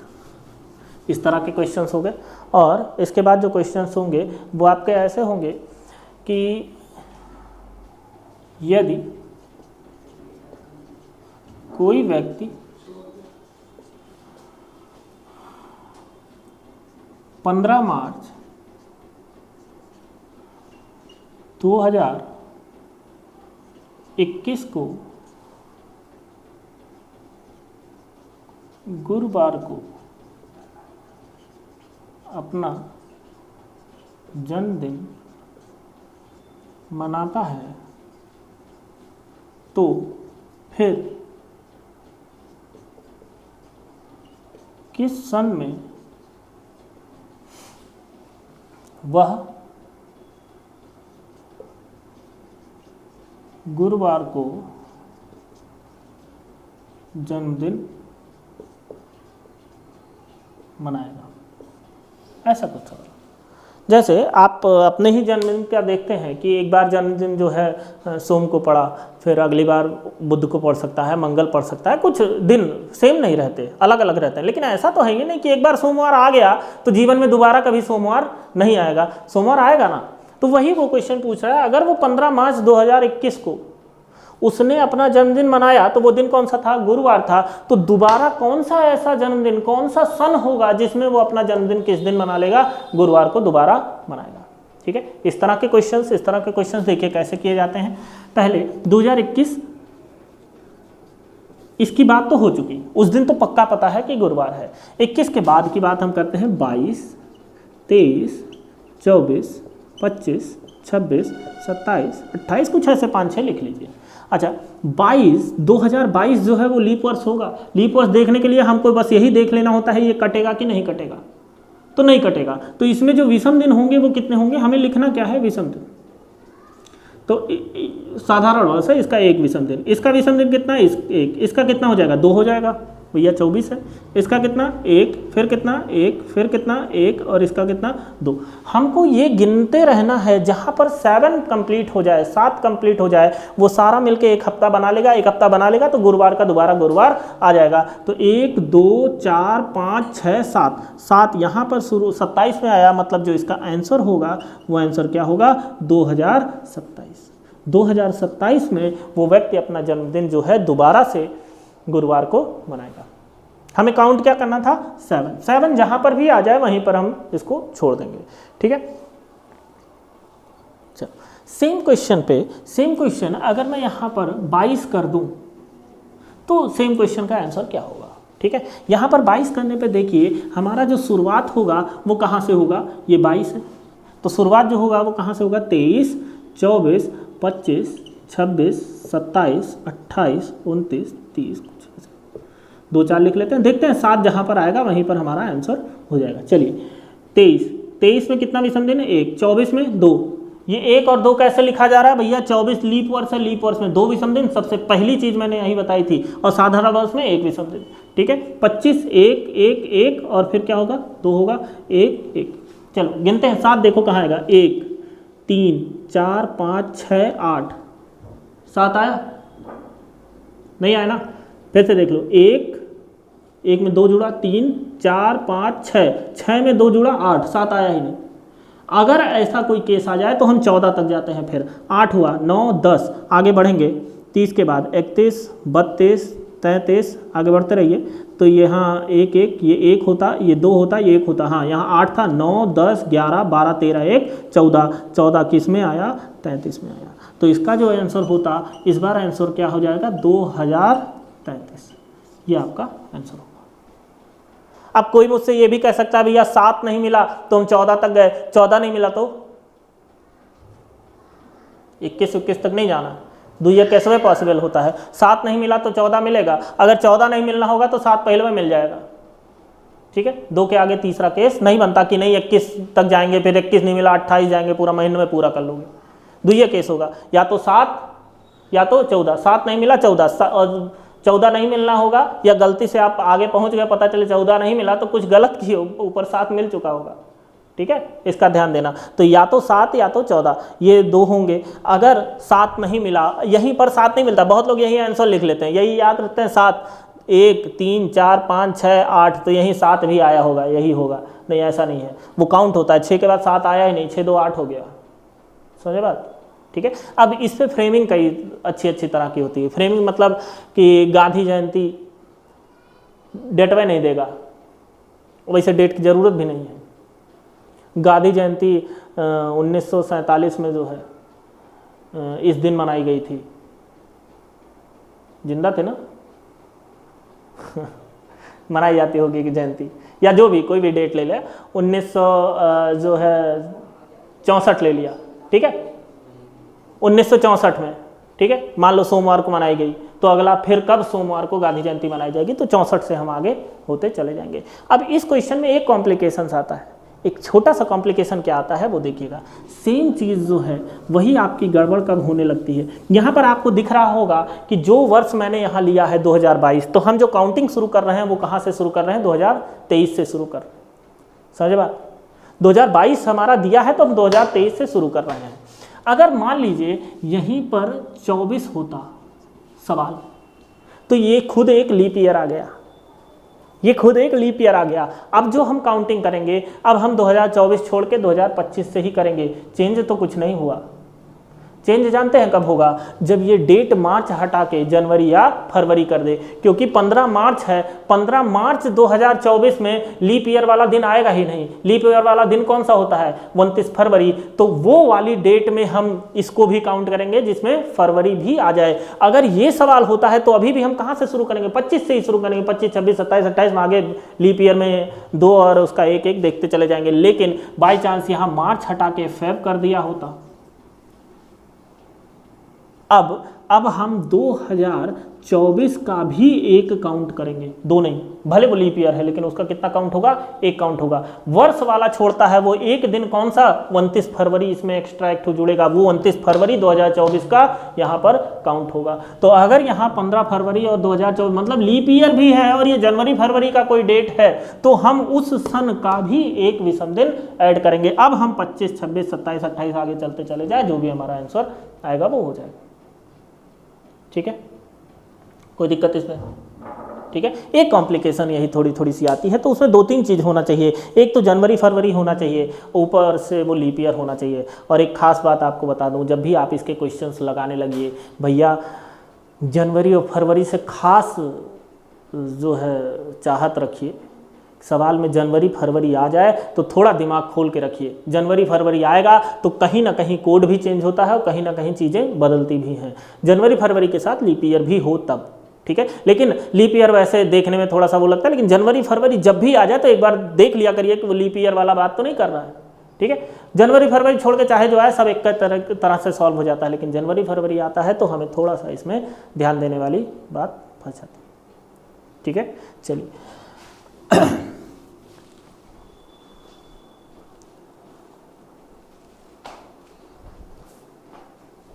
इस तरह के क्वेश्चंस हो गए। और इसके बाद जो क्वेश्चंस होंगे वो आपके ऐसे होंगे कि यदि कोई व्यक्ति 15 मार्च 2021 को गुरुवार को अपना जन्मदिन मनाता है तो फिर किस सन में वह गुरुवार को जन्मदिन मनाएगा? ऐसा कुछ होगा। जैसे आप अपने ही जन्मदिन का देखते हैं कि एक बार जन्मदिन जो है सोम को पड़ा, फिर अगली बार बुध को पड़ सकता है, मंगल पड़ सकता है। कुछ दिन सेम नहीं रहते, अलग अलग रहते हैं। लेकिन ऐसा तो है ही नहीं कि एक बार सोमवार आ गया तो जीवन में दोबारा कभी सोमवार नहीं आएगा। सोमवार आएगा ना। तो वही वो क्वेश्चन पूछ रहा है, अगर वो 15 मार्च 2021 को उसने अपना जन्मदिन मनाया तो वो दिन कौन सा था? गुरुवार था। तो दोबारा कौन सा ऐसा जन्मदिन, कौन सा सन होगा जिसमें वो अपना जन्मदिन किस दिन मना लेगा? गुरुवार को दोबारा मनाएगा। ठीक है, इस तरह के क्वेश्चंस देखिए कैसे किए जाते हैं। पहले 2021 इसकी बात तो हो चुकी, उस दिन तो पक्का पता है कि गुरुवार है। 21 के बाद की बात हम करते हैं। 22, 23, 24, 25, 26, 27, 28, कुछ ऐसे 5-6 लिख लीजिए। अच्छा, 2022 जो है वो लीप वर्ष होगा। लीप वर्ष देखने के लिए हमको बस यही देख लेना होता है ये कटेगा कि नहीं कटेगा। तो नहीं कटेगा। तो इसमें जो विषम दिन होंगे वो कितने होंगे? हमें लिखना क्या है? विषम दिन। तो साधारण वर्ष है, इसका एक विषम दिन, इसका विषम दिन कितना है, एक, इसका कितना हो जाएगा, 2 हो जाएगा भैया, 24 है। इसका कितना, 1, फिर कितना 1, फिर कितना 1, और इसका कितना 2। हमको ये गिनते रहना है, जहाँ पर 7 कंप्लीट हो जाए, 7 कंप्लीट हो जाए, वो सारा मिलके एक हफ्ता बना लेगा, एक हफ्ता बना लेगा तो गुरुवार का दोबारा गुरुवार आ जाएगा। तो 1 2 4 5 6 7, 7 यहाँ पर शुरू 27 में आया, मतलब जो इसका आंसर होगा वो आंसर क्या होगा, 2027। 2027 में वो व्यक्ति अपना जन्मदिन जो है दोबारा से गुरुवार को मनाएगा। हमें काउंट क्या करना था, 7 जहां पर भी आ जाए वहीं पर हम इसको छोड़ देंगे, ठीक है। चलो सेम क्वेश्चन अगर मैं यहां पर 22 कर दूं तो सेम क्वेश्चन का आंसर क्या होगा, ठीक है। यहां पर 22 करने पे देखिए हमारा जो शुरुआत होगा वो कहां से होगा, ये 22 है, तो शुरुआत जो होगा वो कहां से होगा, 23 24 25 26 27 28 29 30, 2 4 लिख लेते हैं, देखते हैं 7 जहां पर आएगा वहीं पर हमारा आंसर हो जाएगा। चलिए 23 में कितना विषम दिन है, 1, 24 में 2, ये 1 और 2 कैसे लिखा जा रहा है भैया, 24 लीप वर्ष है, लीप वर्ष में 2 विषम दिन, सबसे पहली चीज मैंने यही बताई थी, और साधारण वर्ष में 1 विषम दिन, ठीक है। 25 1 1 1 और फिर क्या होगा, 2 होगा, 1 1। चलो गिनते हैं, 7 देखो कहाँ आएगा, 1 3 4 5 6 8, 7 आया, नहीं आया ना, फिर से देख लो, 1 में 2 जुड़ा, 3 4 5 6 में 2 जुड़ा 8, 7 आया ही नहीं। अगर ऐसा कोई केस आ जाए तो हम 14 तक जाते हैं, फिर 8 हुआ, 9 10, आगे बढ़ेंगे 30 के बाद 31 32 33, आगे बढ़ते रहिए, तो यहाँ 1 1, ये 1 होता, ये 2 होता, ये 1 होता, हाँ यहाँ 8 था, 9 10 11 12 13 1 14 किस में आया, 33 में आया। तो इसका जो आंसर होता, इस बार आंसर क्या हो जाएगा, 2033, ये आपका आंसर होगा। अब कोई मुझसे ये भी कह सकता है भैया 7 नहीं मिला तो हम 14 तक गए, 14 नहीं मिला तो 21 तक नहीं जाना, दुइया कैसे में पॉसिबल होता है, 7 नहीं मिला तो 14 मिलेगा, अगर 14 नहीं मिलना होगा तो 7 पहले में मिल जाएगा, ठीक है। 2 के आगे तीसरा केस नहीं बनता कि नहीं 21 तक जाएंगे, फिर 21 नहीं मिला 28 जाएंगे, पूरा महीने में पूरा कर लोगे, दुइया केस होगा, या तो 7 या तो 14, 7 नहीं मिला 14, और 14 नहीं मिलना होगा, या गलती से आप आगे पहुंच गए, पता चले 14 नहीं मिला तो कुछ गलत किए, ऊपर 7 मिल चुका होगा, ठीक है, इसका ध्यान देना। तो या तो 7 या तो 14, ये 2 होंगे। अगर 7 नहीं मिला, यहीं पर 7 नहीं मिलता, बहुत लोग यही आंसर लिख लेते हैं, यही याद रखते हैं 7 1 3 4 5 6 8, तो यहीं 7 भी आया होगा, यही होगा, नहीं ऐसा नहीं है, वो काउंट होता है, 6 के बाद 7 आया ही नहीं, 6 2 8 हो गया, समझे बात, ठीक है। अब इस पे फ्रेमिंग कई अच्छी तरह की होती है। फ्रेमिंग मतलब कि गांधी जयंती डेट में नहीं देगा, वैसे डेट की ज़रूरत भी नहीं है। गांधी जयंती 1947 में जो है इस दिन मनाई गई थी, जिंदा थे ना मनाई जाती होगी कि जयंती, या जो भी कोई भी डेट ले ले, 1900 जो है 64 ले लिया, ठीक है, 1964 में, ठीक है, मान लो सोमवार को मनाई गई, तो अगला फिर कब सोमवार को गांधी जयंती मनाई जाएगी, तो 64 से हम आगे होते चले जाएंगे। अब इस क्वेश्चन में एक कॉम्प्लिकेशन आता है, एक छोटा सा कॉम्प्लिकेशन क्या आता है वो देखिएगा। सेम चीज़ जो है वही आपकी गड़बड़ कब होने लगती है। यहाँ पर आपको दिख रहा होगा कि जो वर्ष मैंने यहाँ लिया है 2022, तो हम जो काउंटिंग शुरू कर रहे हैं वो कहाँ से शुरू कर रहे हैं, 2023 से शुरू कर रहे हैं, समझे बात। 2022 हमारा दिया है तो हम 2023 से शुरू कर रहे हैं। अगर मान लीजिए यहीं पर 24 होता सवाल, तो ये खुद एक लीप ईयर आ गया, ये खुद एक लीप ईयर आ गया। अब जो हम काउंटिंग करेंगे, अब हम 2024 छोड़ के 2025 से ही करेंगे। चेंज तो कुछ नहीं हुआ। चेंज जानते हैं कब होगा, जब ये डेट मार्च हटा के जनवरी या फरवरी कर दे, क्योंकि 15 मार्च है, 15 मार्च 2024 में लीप ईयर वाला दिन आएगा ही नहीं। लीप ईयर वाला दिन कौन सा होता है, 29 फरवरी, तो वो वाली डेट में हम इसको भी काउंट करेंगे जिसमें फरवरी भी आ जाए। अगर ये सवाल होता है तो अभी भी हम कहाँ से शुरू करेंगे, 25 से ही शुरू करेंगे, 25 26 27 28 में, आगे लीप ईयर में 2 और उसका 1 1 देखते चले जाएंगे। लेकिन बाई चांस यहाँ मार्च हटा के फेब कर दिया होता, अब अब हम 2024 का भी एक काउंट करेंगे, 2 नहीं, भले वो लीप ईयर है लेकिन उसका कितना काउंट होगा, 1 काउंट होगा। वर्ष वाला छोड़ता है वो एक दिन, कौन सा, 29 फरवरी, इसमें एक्स्ट्रा एक जुड़ेगा, वो 29 फरवरी 2024 का यहाँ पर काउंट होगा। तो अगर यहाँ 15 फरवरी और 2024 मतलब लीप ईयर भी है और ये जनवरी फरवरी का कोई डेट है, तो हम उस सन का भी एक विषम दिन ऐड करेंगे। अब हम 25, 26, 27, 28 आगे चलते चले जाए, जो भी हमारा आंसर आएगा वो हो जाएगा। ठीक है, कोई दिक्कत इसमें? ठीक है, एक कॉम्प्लिकेशन यही थोड़ी सी आती है, तो उसमें 2-3 चीज़ होना चाहिए। एक तो जनवरी फरवरी होना चाहिए, ऊपर से वो लीप ईयर होना चाहिए। और एक खास बात आपको बता दूं, जब भी आप इसके क्वेश्चंस लगाने लगिए भैया, जनवरी और फरवरी से खास जो है चाहत रखिए, सवाल में जनवरी फरवरी आ जाए तो थोड़ा दिमाग खोल के रखिए। जनवरी फरवरी आएगा तो कहीं ना कहीं कोड भी चेंज होता है और कहीं ना कहीं चीज़ें बदलती भी हैं। जनवरी फरवरी के साथ लीप ईयर भी हो तब, ठीक है। लेकिन लीप ईयर वैसे देखने में थोड़ा सा वो लगता है, लेकिन जनवरी फरवरी जब भी आ जाए तो एक बार देख लिया करिए कि वो लीप ईयर वाला बात तो नहीं कर रहा है। ठीक है, जनवरी फरवरी छोड़ के चाहे जो है सब एक तरह से सॉल्व हो जाता है, लेकिन जनवरी फरवरी आता है तो हमें थोड़ा सा इसमें ध्यान देने वाली बात फंस जाती है। ठीक है, चलिए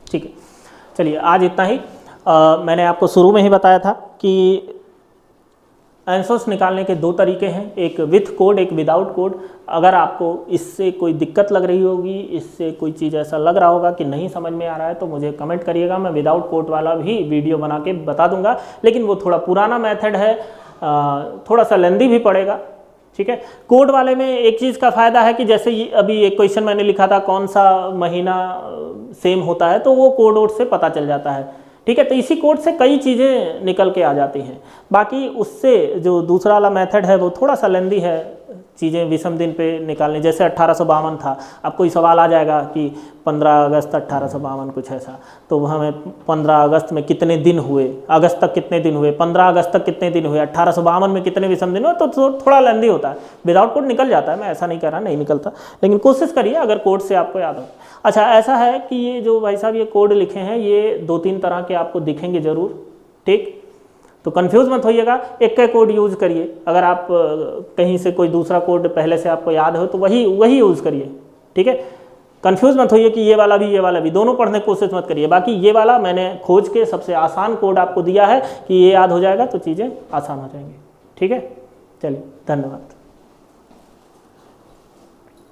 ठीक है, चलिए आज इतना ही। मैंने आपको शुरू में ही बताया था कि आंसर्स निकालने के 2 तरीके हैं, एक विथ कोड, एक विदाउट कोड। अगर आपको इससे कोई दिक्कत लग रही होगी, इससे कोई चीज़ ऐसा लग रहा होगा कि नहीं समझ में आ रहा है, तो मुझे कमेंट करिएगा, मैं विदाउट कोड वाला भी वीडियो बना के बता दूंगा। लेकिन वो थोड़ा पुराना मेथड है, थोड़ा सा लेंदी भी पड़ेगा। ठीक है, कोड वाले में एक चीज़ का फ़ायदा है कि जैसे अभी एक क्वेश्चन मैंने लिखा था कौन सा महीना सेम होता है, तो वो कोड वोड से पता चल जाता है। ठीक है, तो इसी कोड से कई चीज़ें निकल के आ जाती हैं। बाकी उससे जो दूसरा वाला मेथड है वो थोड़ा सा लेंदी है, चीज़ें विषम दिन पे निकालने। जैसे 1852 था, अब कोई सवाल आ जाएगा कि 15 अगस्त 1852 कुछ ऐसा, तो हमें 15 अगस्त में कितने दिन हुए, अगस्त तक कितने दिन हुए, 15 अगस्त तक कितने दिन हुए, 1852 में कितने विषम दिन हुए, तो थोड़ा लेंदी होता है। विदाउट कोड निकल जाता है, मैं ऐसा नहीं कह रहा नहीं निकलता, लेकिन कोशिश करिए अगर कोड से आपको याद हो। अच्छा, ऐसा है कि ये जो भाई साहब ये कोड लिखे हैं, ये 2-3 तरह के आपको दिखेंगे ज़रूर। ठीक, तो कंफ्यूज मत होइएगा, एक का कोड यूज़ करिए। अगर आप कहीं से कोई दूसरा कोड पहले से आपको याद हो तो वही यूज़ करिए। ठीक है, कंफ्यूज मत होइए कि ये वाला भी, दोनों पढ़ने की कोशिश मत करिए। बाकी ये वाला मैंने खोज के सबसे आसान कोड आपको दिया है कि ये याद हो जाएगा तो चीज़ें आसान हो जाएंगी। ठीक है, चलिए धन्यवाद।